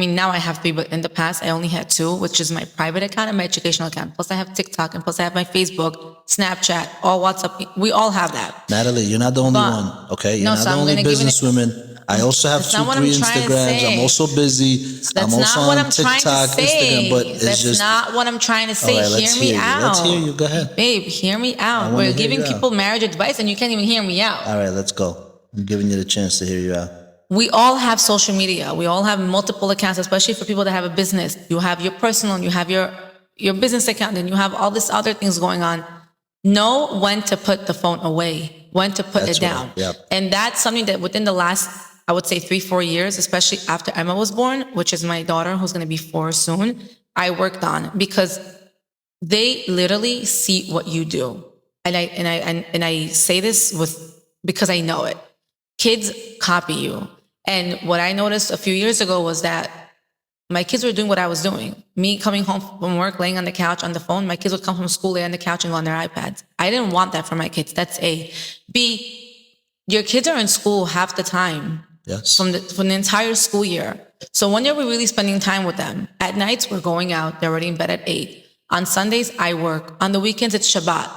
now I have 3, but in the past I only had 2, which is my private account and my educational account. Plus I have TikTok and plus I have my Facebook, Snapchat, all WhatsApp. We all have that. Natalie, you're not the only But- one, okay? You're No, not so the I'm only gonna give it- businesswoman. I also have That's 2, not what 3 I'm trying to Instagrams. say. I'm also busy. That's I'm also not what on I'm trying TikTok, to say. Instagram, but it's That's just not what I'm trying to say. All right, let's hear me hear you. out. Let's hear you. Go ahead. Babe, hear me out. wanna We're hear giving you out. people marriage advice and you can't even hear me out. All right, let's go. I'm giving you the chance to hear you out. We all have social media. We all have multiple accounts, especially for people that have a business. You have your personal, and you have your business account, and you have all these other things going on. Know when to put the phone away, when to put That's it down. right, yep. And that's something that within the last, I would say 3-4 years, especially after Emma was born, which is my daughter who's going to be 4 soon, I worked on because they literally see what you do. And I say this because I know it. Kids copy you. And what I noticed a few years ago was that my kids were doing what I was doing. Me coming home from work, laying on the couch on the phone. My kids would come from school, lay on the couch and go on their iPads. I didn't want that for my kids. That's A. B, your kids are in school half the time. Yes. From the entire school year. So when are we really spending time with them? At nights, we're going out. They're already in bed at 8. On Sundays, I work. On the weekends, it's Shabbat.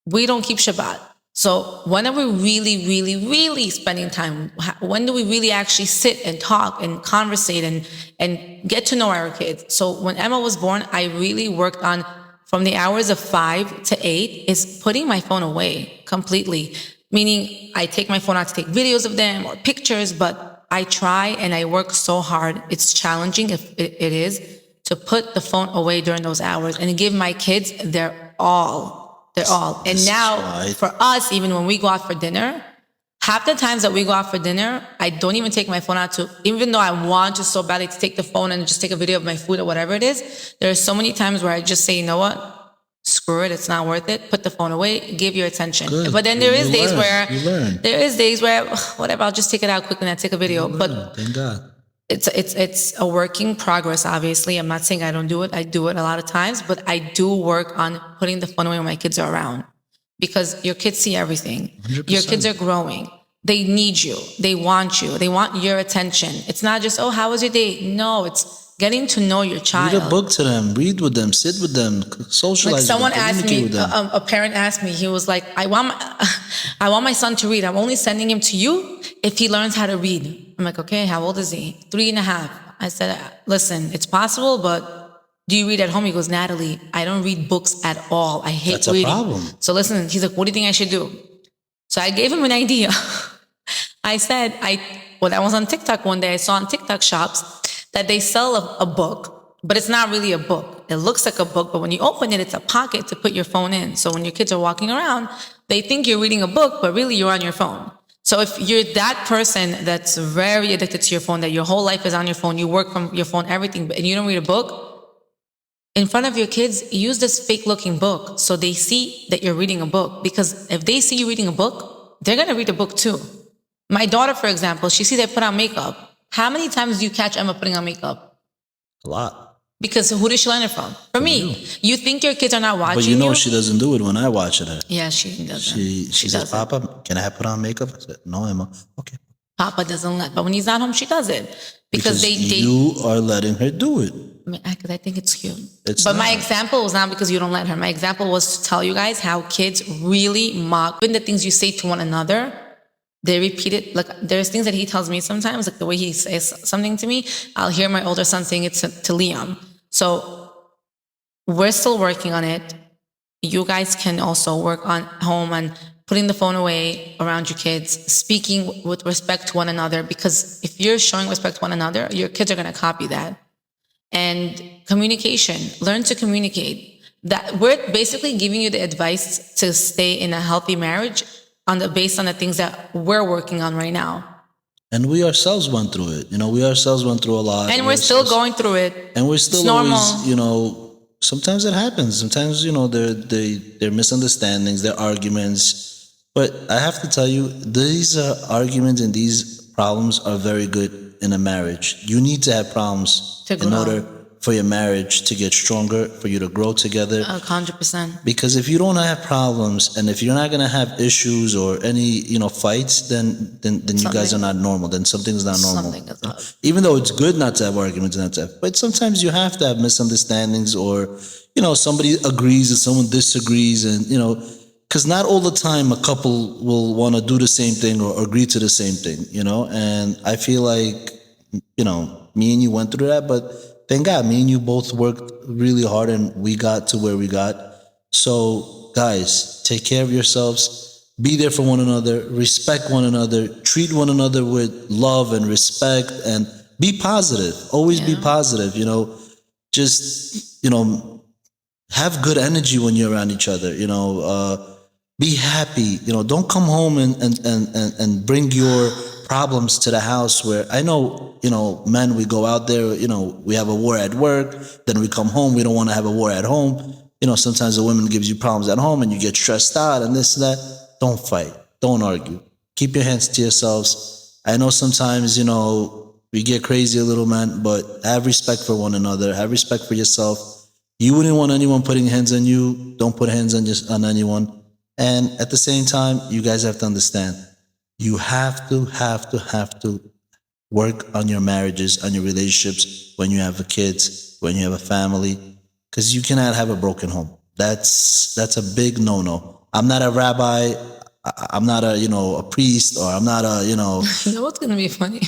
We don't keep Shabbat. So when are we really, really, really spending time? When do we really actually sit and talk and conversate and get to know our kids? So when Emma was born, I really worked on, from the hours of 5 to 8, is putting my phone away completely. Meaning I take my phone out to take videos of them or pictures, but I try and I work so hard. It's challenging, if it is, to put the phone away during those hours and give my kids their all. And now right. for us, even when we go out for dinner, half the times that we go out for dinner, I don't even take my phone out even though I want to so badly to take the phone and just take a video of my food or whatever it is. There are so many times where I just say, you know what? Screw it. It's not worth it. Put the phone away. Give your attention. Good. But then there is days where whatever, I'll just take it out quickly and I take a video. But thank God. It's a working progress, obviously. I'm not saying I don't do it. I do it a lot of times, but I do work on putting the phone away when my kids are around, because your kids see everything. 100%. Your kids are growing. They need you. They want you. They want your attention. It's not just, oh, how was your day? No, it's getting to know your child. Read a book to them. Read with them. Sit with them. Socialize. Like someone with them, asked me, with them. a parent asked me, he was like, I want my son to read. I'm only sending him to you if he learns how to read. I'm like, okay, how old is he? 3.5. I said, listen, it's possible, but do you read at home? He goes, Natalie, I don't read books at all. I hate That's reading. a problem. So listen, he's like, what do you think I should do? So I gave him an idea. I said, when I was on TikTok one day, I saw on TikTok shops that they sell a book, but it's not really a book. It looks like a book, but when you open it, it's a pocket to put your phone in. So when your kids are walking around, they think you're reading a book, but really you're on your phone. So if you're that person that's very addicted to your phone, that your whole life is on your phone, you work from your phone, everything, and you don't read a book, in front of your kids, use this fake looking book so they see that you're reading a book. Because if they see you reading a book, they're going to read a book too. My daughter, for example, she sees I put on makeup. How many times do you catch Emma putting on makeup? A lot. Because who did she learn it from? From me. You think your kids are not watching But you know she doesn't do it when I watch it. Yeah, she doesn't. She says, doesn't. Papa, can I put on makeup? I said, no, Emma. Okay. Papa doesn't let, but when he's not home, she does it. Because you are letting her do it. Because I think it's cute. But my example was not because you don't let her. My example was to tell you guys how kids really mock. Even the things you say to one another, they repeat it. Like there's things that he tells me sometimes, like the way he says something to me, I'll hear my older son saying it to Liam. So we're still working on it. You guys can also work on home and putting the phone away around your kids, speaking with respect to one another, because if you're showing respect to one another, your kids are going to copy that. And communication, learn to communicate. That we're basically giving you the advice to stay in a healthy marriage based on the things that we're working on right now. And we ourselves went through it. We ourselves went through a lot. And we're still going through it. And we're still it's always, normal. Sometimes it happens. Sometimes, they're misunderstandings, they're arguments. But I have to tell you, these arguments and these problems are very good in a marriage. You need to have problems in order for your marriage to get stronger, for you to grow together. 100%. Because if you don't have problems and if you're not going to have issues or any, fights, then you guys are not normal. Then something's not normal. Something is up. Even though it's good not to have arguments, but sometimes you have to have misunderstandings or, somebody agrees and someone disagrees and, because not all the time a couple will want to do the same thing or agree to the same thing, and I feel like, me and you went through that, but thank God, me and you both worked really hard and we got to where we got. So guys, take care of yourselves, be there for one another, respect one another, treat one another with love and respect, and be positive. Always be positive, just, have good energy when you're around each other, be happy, don't come home and bring your problems to the house where I know, men, we go out there, we have a war at work, then we come home, we don't want to have a war at home. Sometimes a woman gives you problems at home and you get stressed out and this and that. Don't fight. Don't argue. Keep your hands to yourselves. I know sometimes, we get crazy a little, man, but have respect for one another. Have respect for yourself. You wouldn't want anyone putting hands on you. Don't put hands on anyone. And at the same time, you guys have to understand, you have to work on your marriages, on your relationships when you have kids, when you have a family, because you cannot have a broken home. That's a big no-no. I'm not a rabbi. I'm not a priest, or I'm not a, You know what's going to be funny?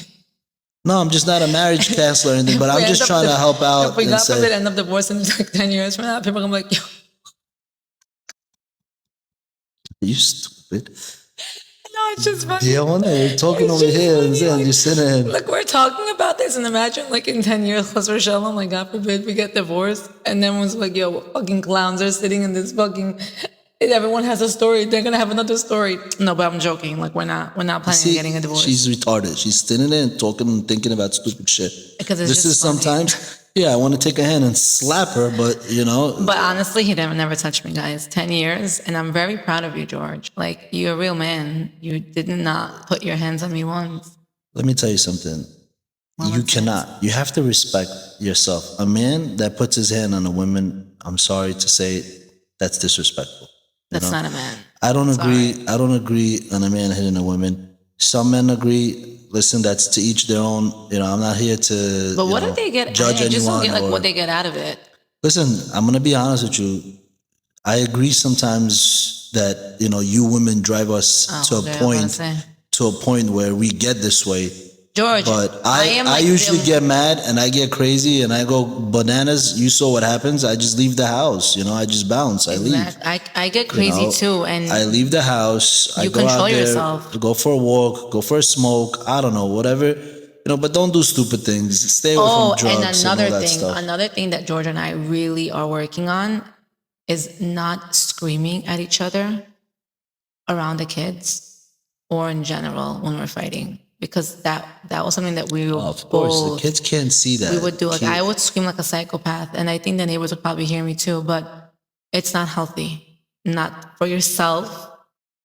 No, I'm just not a marriage counselor or anything, but I'm just trying to help out. If we got forbid end up divorcing like 10 years from now, people are going to be like, yo. You stupid. No, it's just funny. Yeah, we're talking It's over just here funny, and then like, you're sitting. Look, we're talking about this, and imagine like in 10 years, plus Rochelle, like God forbid we get divorced, and everyone's like, yo, what fucking clowns are sitting in this fucking. Everyone has a story. They're gonna have another story. No, but I'm joking. Like we're not planning on getting a divorce. She's retarded. She's sitting there and talking and thinking about stupid shit. Because it's this just is funny. sometimes, yeah, I want to take a hand and slap her, but you know. But honestly, he never touched me, guys. 10 years, and I'm very proud of you, George. Like you're a real man. You did not put your hands on me once. Let me tell you something. Well, You that's cannot. You have to respect yourself. A man that puts his hand on a woman, I'm sorry to say, that's disrespectful. That's not a man. I don't Sorry. agree. I don't agree on a man hitting a woman. Some men agree. Listen, that's to each their own. You know, I'm not here to. But what if they get? judge I just don't anyone? get like or, what they get out of it. listen, I'm gonna be honest with you. I agree sometimes that you women drive us Oh, to okay, I a was point gonna say. where we get this way. George, But am I like usually the- get mad and I get crazy and I go bananas. You saw what happens. I just leave the house. I just bounce. I leave. I get crazy too, and I leave the house. I You go control out there, yourself. go for a walk, go for a smoke. I don't know, whatever. But don't do stupid things. Stay away from drugs and another all that thing, stuff. another thing that George and I really are working on is not screaming at each other around the kids or in general when we're fighting, because that was something that we were Of course, both, the kids can't see that. we would do. Like I would scream like a psychopath, and I think the neighbors would probably hear me too. But it's not healthy, not for yourself,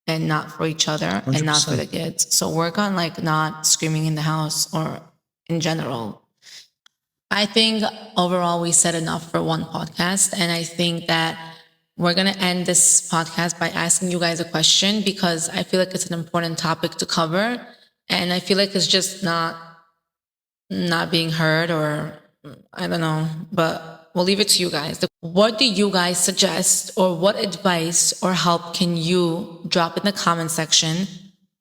and not for each other, and not for the kids. So work on like not screaming in the house or in general. I think overall we said enough for one podcast, and I think that we're gonna end this podcast by asking you guys a question, because I feel like it's an important topic to cover, and I feel like it's just not being heard, or I don't know, but we'll leave it to you guys. What do you guys suggest, or what advice or help can you drop in the comment section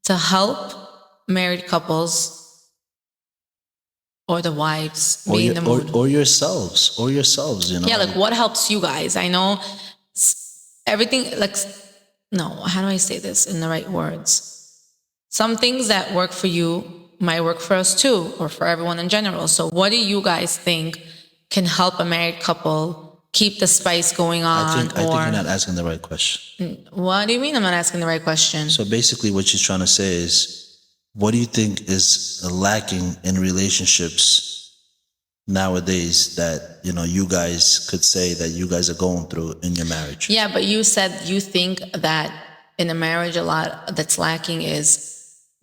to help married couples or the wives be in the mood? or yourselves, Yeah, like what helps you guys? I know everything, like, no, how do I say this in the right words? Some things that work for you might work for us too, or for everyone in general. So what do you guys think can help a married couple keep the spice going on? I think you're not asking the right question. What do you mean I'm not asking the right question? So basically what she's trying to say is, what do you think is lacking in relationships nowadays that, you guys could say that you guys are going through in your marriage? Yeah, but you said you think that in a marriage a lot that's lacking is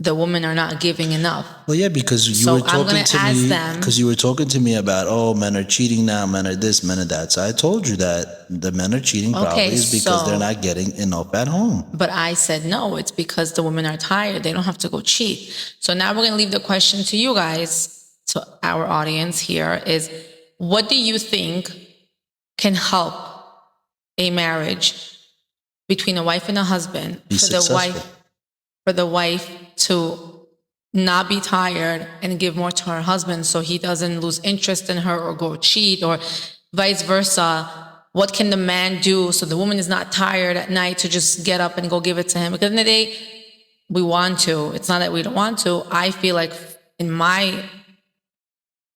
the women are not giving enough. Well, yeah, because you So were I'm talking gonna to ask me. them- Because you were talking to me about, men are cheating now, men are this, men are that. So I told you that the men are cheating probably is because they're not getting enough at home. But I said no, it's because the women are tired. They don't have to go cheat. So now we're going to leave the question to you guys, to our audience here, is what do you think can help a marriage between a wife and a husband, Be successful. for the wife to not be tired and give more to her husband so he doesn't lose interest in her or go cheat, or vice versa? What can the man do so the woman is not tired at night to just get up and go give it to him? Because at the end of the day, we want to. It's not that we don't want to. I feel like in my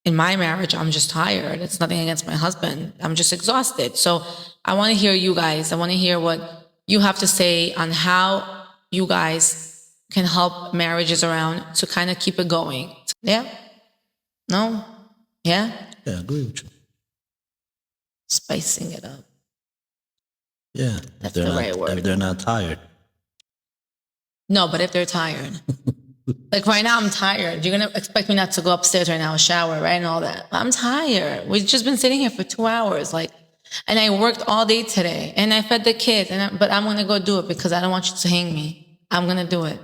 marriage, I'm just tired. It's nothing against my husband. I'm just exhausted. So I want to hear you guys. I want to hear what you have to say on how you guys can help marriages around to kind of keep it going. Yeah? No? Yeah? Yeah, I agree with you. Spicing it up. Yeah, That's the right word. if they're not tired. No, but if they're tired. Like right now, I'm tired. You're going to expect me not to go upstairs right now, shower, right, and all that. I'm tired. We've just been sitting here for 2 hours. And I worked all day today, and I fed the kids, but I'm going to go do it because I don't want you to hang me. I'm going to do it.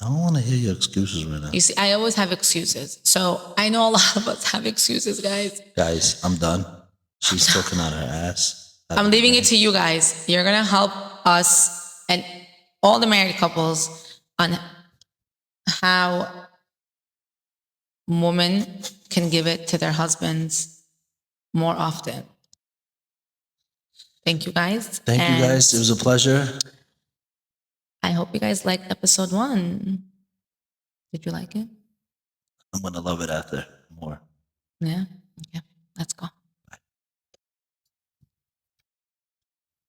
I don't want to hear your excuses right now. You see, I always have excuses. So I know a lot of us have excuses, guys. Guys, I'm done. She's talking out her ass. I'm leaving it to you guys. You're going to help us and all the married couples on how women can give it to their husbands more often. Thank you, guys. Thank you, guys. It was a pleasure. I hope you guys liked episode 1. Did you like it? I'm gonna love it after more. Yeah? Okay, let's go.